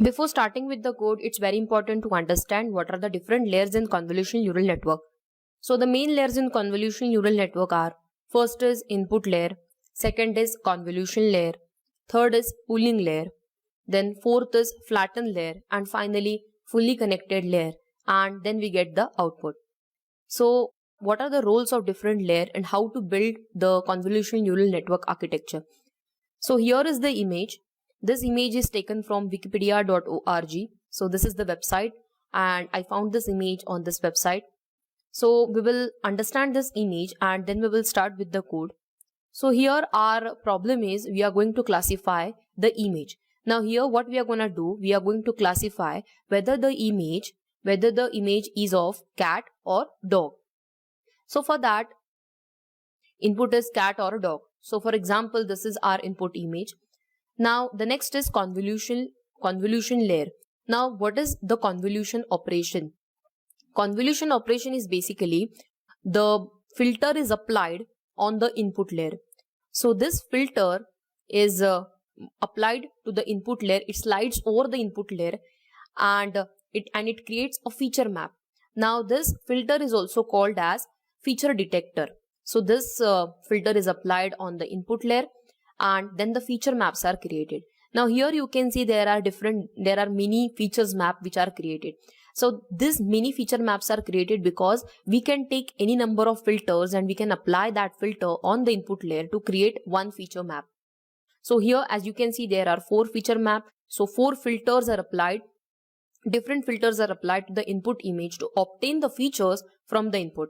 Before starting with the code, it's very important to understand what are the different layers in convolutional neural network. So the main layers in convolutional neural network are: first is input layer, second is convolution layer, third is pooling layer, then fourth is flattened layer, and finally fully connected layer, and then we get the output. So what are the roles of different layer and how to build the convolutional neural network architecture? So here is the image. This image is taken from wikipedia.org. So this is the website and I found this image on this website. So we will understand this image and then we will start with the code. So here our problem is we are going to classify the image. Now here what we are going to do, we are going to classify whether the image is of cat or dog. So for that, input is cat or dog. So for example, this is our input image. Now the next is convolution layer. Now what is the convolution operation? Convolution operation is basically the filter is applied on the input layer. So this filter is applied to the input layer. It slides over the input layer and it creates a feature map. Now this filter is also called as feature detector. So this filter is applied on the input layer and then the feature maps are created. Now here you can see there are many features map which are created. So these many feature maps are created because we can take any number of filters and we can apply that filter on the input layer to create one feature map. So here as you can see there are 4 feature map. So 4 filters are applied. Different filters are applied to the input image to obtain the features from the input.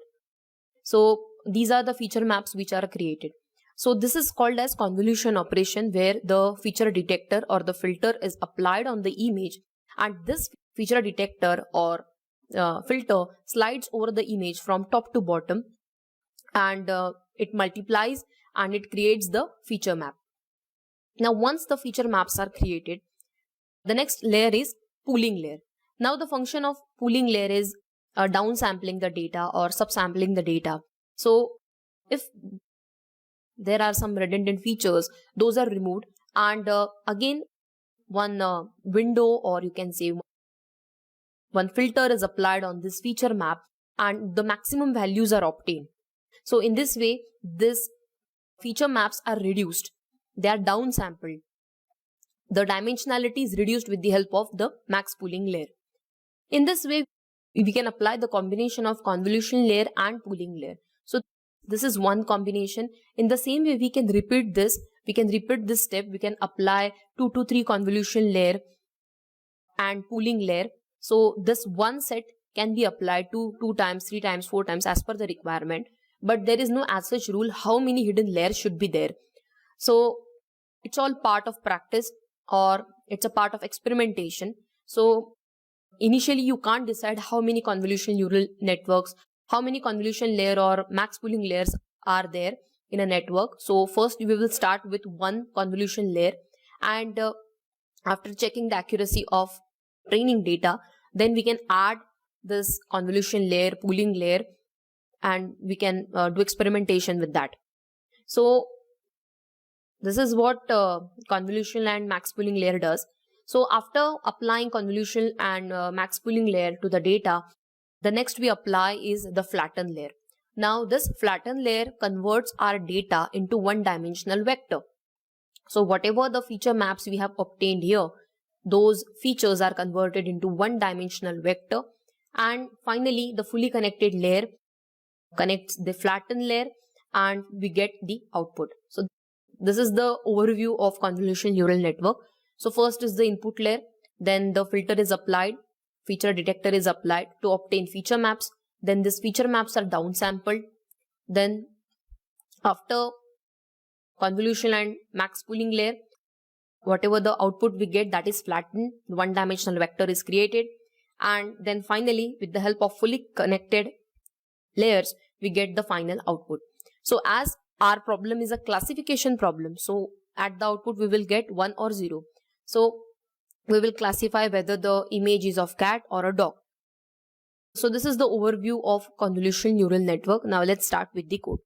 So these are the feature maps which are created. So this is called as convolution operation, where the feature detector or the filter is applied on the image and this feature detector or filter slides over the image from top to bottom and it multiplies and it creates the feature map. Now once the feature maps are created, the next layer is pooling layer. Now the function of pooling layer is downsampling the data or subsampling the data. So if there are some redundant features, those are removed and again one window or you can say one filter is applied on this feature map and the maximum values are obtained. So in this way, this feature maps are reduced. They are downsampled. The dimensionality is reduced with the help of the max pooling layer. In this way, we can apply the combination of convolution layer and pooling layer. So this is one combination. In the same way, we can repeat this. We can repeat this step. We can apply 2 to 3 convolution layer and pooling layer. So this one set can be applied to 2 times, 3 times, 4 times as per the requirement. But there is no as such rule how many hidden layers should be there. So it's all part of practice or it's a part of experimentation. So initially you can't decide how many convolutional neural networks, how many convolution layer or max pooling layers are there in a network. So first we will start with one convolution layer and after checking the accuracy of training data, then we can add this convolution layer, pooling layer, and we can do experimentation with that. So this is what convolution and max pooling layer does. So after applying convolution and max pooling layer to the data, the next we apply is the flattened layer. Now this flattened layer converts our data into one-dimensional vector. So whatever the feature maps we have obtained here, those features are converted into one-dimensional vector. And finally, the fully connected layer connects the flattened layer and we get the output. So this is the overview of convolutional neural network. So first is the input layer, then the filter is applied, feature detector is applied to obtain feature maps. Then these feature maps are downsampled. Then after convolution and max pooling layer, whatever the output we get, that is flattened, one-dimensional vector is created. And then finally, with the help of fully connected layers, we get the final output. So as our problem is a classification problem, so at the output we will get 1 or 0. So we will classify whether the image is of cat or a dog. So this is the overview of convolutional neural network. Now let's start with the code.